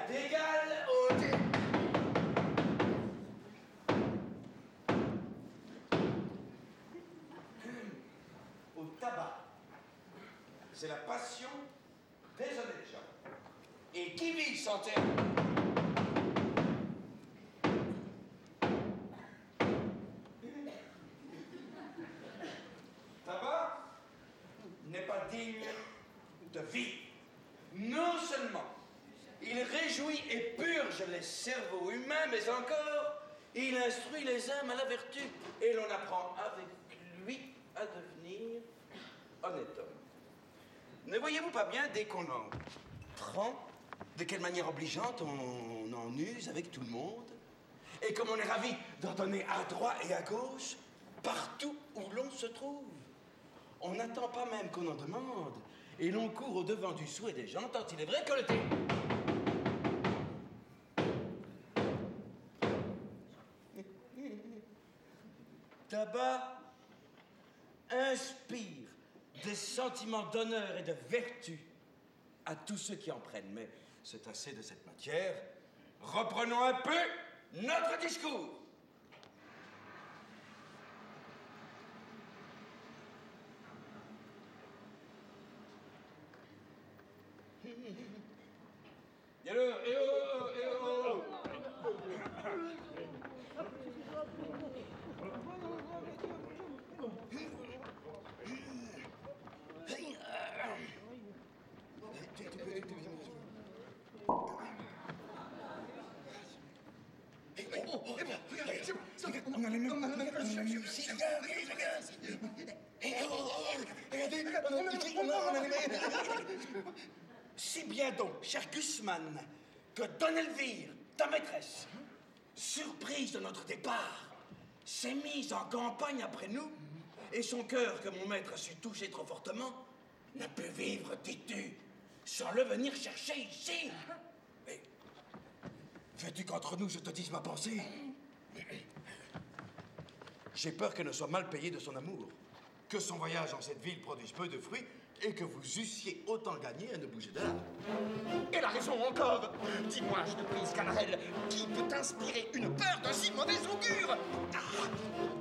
d'égal au au tabac. C'est la passion des honnêtes gens. Et qui vit sans terre? Tabac n'est pas digne de vie. Non seulement il réjouit et purge les cerveaux humains, mais encore il instruit les âmes à la vertu. Et l'on apprend avec lui à devenir honnête homme. Ne voyez-vous pas bien, dès qu'on en prend, de quelle manière obligeante on en use avec tout le monde? Et comme on est ravi d'en donner à droite et à gauche, partout où l'on se trouve. On n'attend pas même qu'on en demande, et l'on court au-devant du souhait des gens, tant il est vrai que le thé. Tabac inspire des sentiments d'honneur et de vertu à tous ceux qui en prennent. Mais c'est assez de cette matière. Reprenons un peu notre discours. Et oh. On a les mêmes aussi. Si bien donc, cher Gusman, que Don Elvire, ta maîtresse, surprise de notre départ, s'est mise en campagne après nous, et son cœur, que mon maître a su toucher trop fortement, n'a pu vivre, dis-tu, sans le venir chercher ici. Mais veux-tu qu'entre nous je te dise ma pensée? J'ai peur qu'elle ne soit mal payée de son amour, que son voyage en cette ville produise peu de fruits et que vous eussiez autant gagné à ne bouger de là. Elle a raison encore. Dis-moi, je te prie, Scanarelle, qui peut t'inspirer une peur d'un si mauvais augure?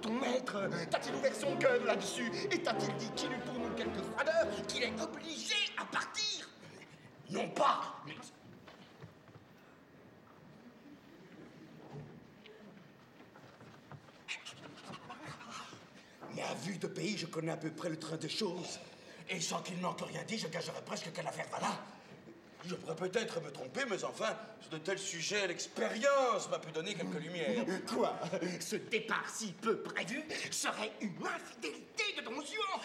Ton maître, t'a-t-il ouvert son cœur là-dessus? Et t'a-t-il dit qu'il eut pour nous quelques froideurs, qu'il est obligé à partir? Non pas, mais à vue de pays, je connais à peu près le train des choses. Et sans qu'il manque rien dit, je gagerais presque que l'affaire va là. Je pourrais peut-être me tromper, mais enfin, sur de tels sujets, l'expérience m'a pu donner quelques lumières. Quoi? Ce départ si peu prévu serait une infidélité de Don Juan.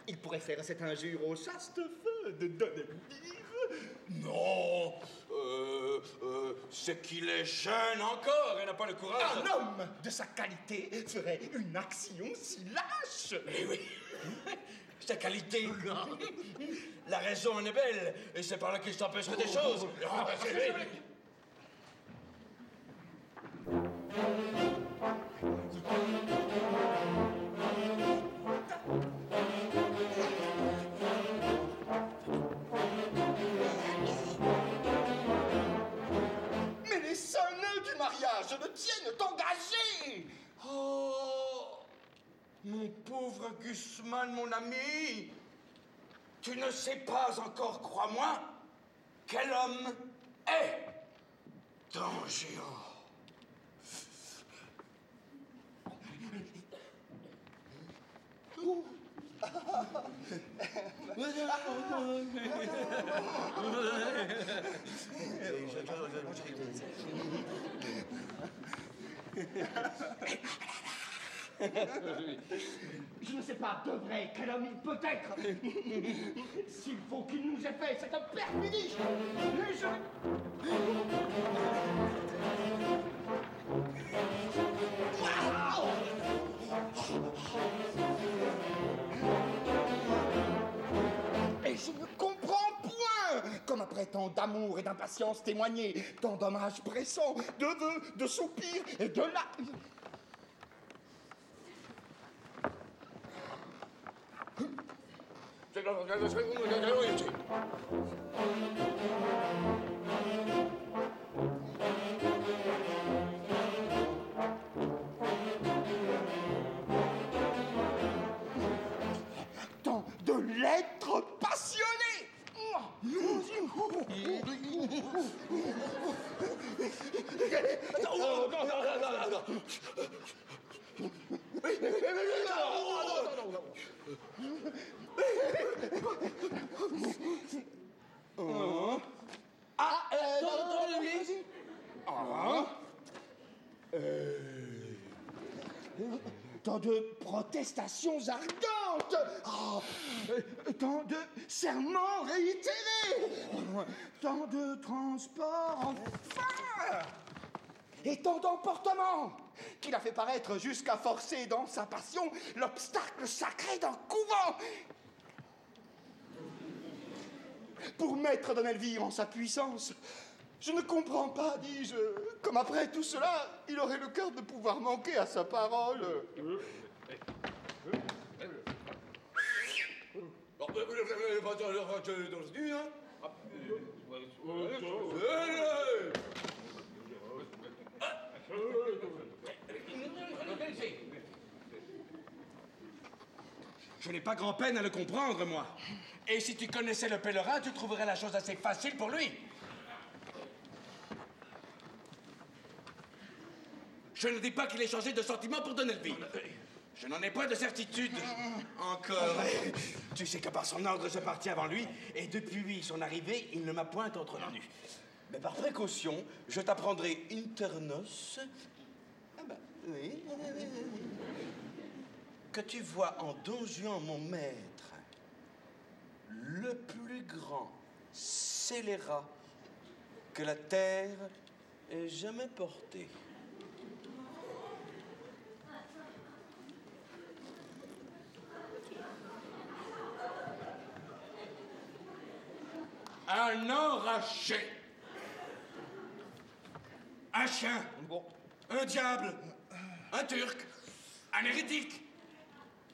Il pourrait faire cette injure au chaste feu de Don Elvire. Non, c'est qu'il est jeune encore et n'a pas le courage. Un homme de sa qualité ferait une action si lâche. Eh oui, sa qualité. La raison en est belle, et c'est par là qu'il s'empêcherait des choses. Mais les seuls nœuds du mariage ne tiennent d'engager. Oh, mon pauvre Gusman, mon ami, tu ne sais pas encore, crois-moi, quel homme est Don Juan. Je ne sais pas de vrai quel homme il peut être. S'il faut qu'il nous ait fait cette perfidie, Et je ne comprends point, comme après tant d'amour et d'impatience témoignée, tant d'hommages pressants, de vœux, de soupirs et de larmes. Tant de protestations ardentes, tant de serments réitérés, tant de transports en feu, et tant d'emportements qu'il a fait paraître jusqu'à forcer dans sa passion l'obstacle sacré d'un couvent. Pour mettre Don Elvire en sa puissance, je ne comprends pas, dis-je, comme après tout cela, il aurait le cœur de pouvoir manquer à sa parole. Je n'ai pas grand-peine à le comprendre, moi. Et si tu connaissais le pèlerin, tu trouverais la chose assez facile pour lui. Je ne dis pas qu'il ait changé de sentiment pour Don Elvire. Je n'en ai pas de certitude. Encore. Tu sais que par son ordre, je partis avant lui, et depuis son arrivée, il ne m'a point entretenu. Mais par précaution, je t'apprendrai internos. Ah ben, oui. Que tu vois en Don Juan, mon maître, le plus grand scélérat que la terre ait jamais porté. Un enragé, un chien, un diable, un turc, un hérétique,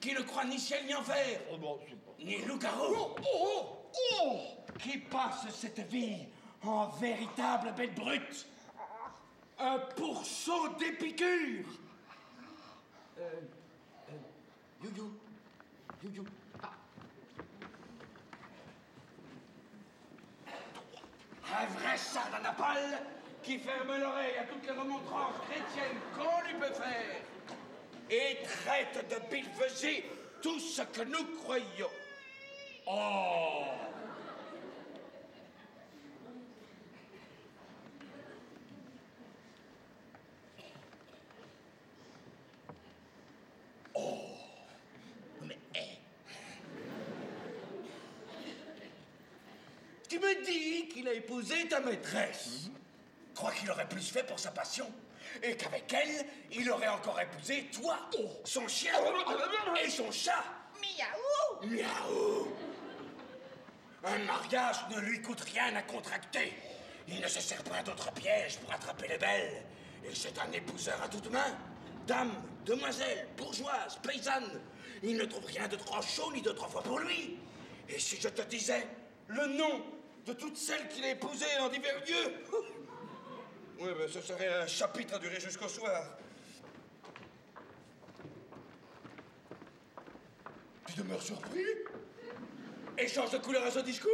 qui ne croit ni ciel ni enfer, ni loup-garou, qui passe cette vie en véritable bête brute, un pourceau d'épicure. You. Un vrai sardanapale qui ferme l'oreille à toutes les remontrances chrétiennes qu'on lui peut faire et traite de billevesée tout ce que nous croyons. Oh! Mais... Tu me dis qu'il a épousé ta maîtresse. Crois qu'il aurait plus fait pour sa passion. Et qu'avec elle, il aurait encore épousé toi, son chien et son chat. Miaou! Miaou! Un mariage ne lui coûte rien à contracter. Il ne se sert pas d'autres pièges pour attraper les belles. Et c'est un épouseur à toutes mains. Dame, demoiselle, bourgeoise, paysanne. Il ne trouve rien de trop chaud ni de trop froid pour lui. Et si je te disais le nom de toutes celles qu'il a épousées en divers lieux? Oui, mais ce serait un chapitre à durer jusqu'au soir. Tu demeures surpris? Et change de couleur à ce discours?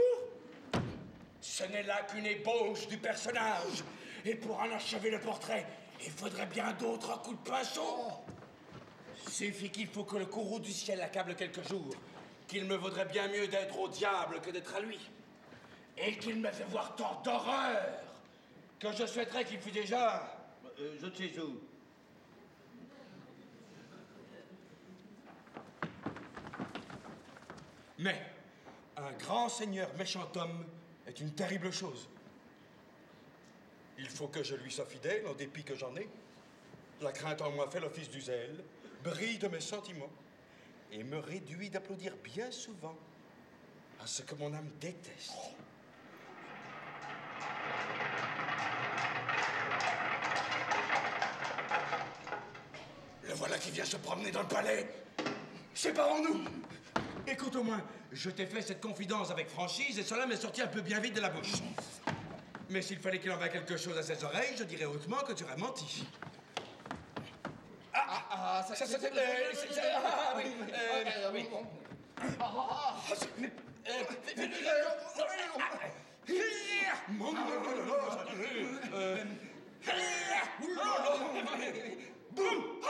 Ce n'est là qu'une ébauche du personnage. Et pour en achever le portrait, il faudrait bien d'autres coups de pinceau. Suffit qu'il faut que le courroux du ciel accable quelques jours, qu'il me vaudrait bien mieux d'être au diable que d'être à lui. Et qu'il me fait voir tant d'horreur que je souhaiterais qu'il fût déjà... je ne sais où. Mais un grand seigneur méchant homme est une terrible chose. Il faut que je lui sois fidèle, en dépit que j'en ai. La crainte en moi fait l'office du zèle, brille de mes sentiments, et me réduit d'applaudir bien souvent à ce que mon âme déteste. Le voilà qui vient se promener dans le palais. Séparons-nous. Écoute au moins, je t'ai fait cette confidence avec franchise et cela m'est sorti un peu bien vite de la bouche. Mais s'il fallait qu'il envoie quelque chose à ses oreilres, je dirais hautement que tu aurais menti. Mon Dieu. Boum.